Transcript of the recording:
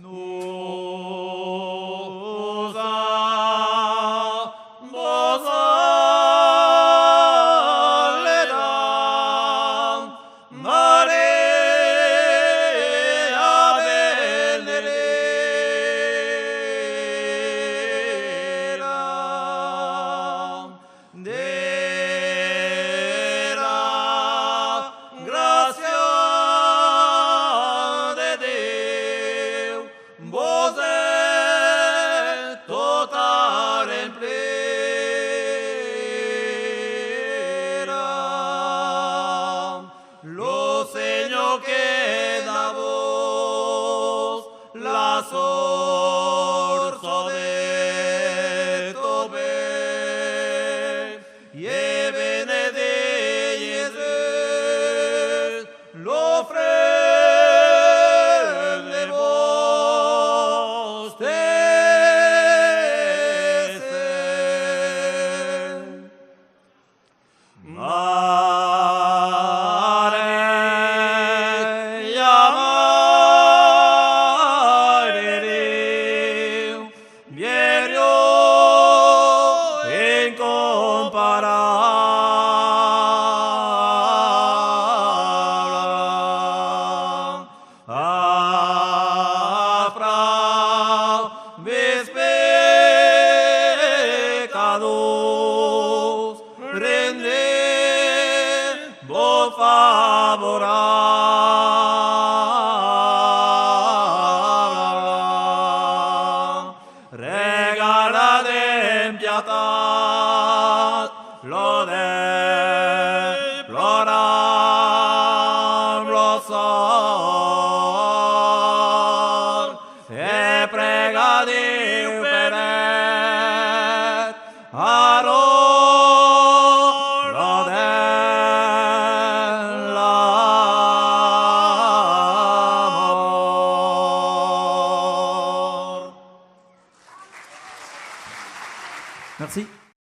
Nous avons soledad, Maria venerera, dera gracia de Déu, vos ets tota remplera. Lo Señor que da vos la sorza de tobe, ye benede Jésus, l'offre de vos tese. Maria, Madre Deo, Vierio incomparable, afra vis pecados, rende vos favorable, regalad en pietat lo deplorable sort, e prega Deo per et adoro dell'amor. Merci.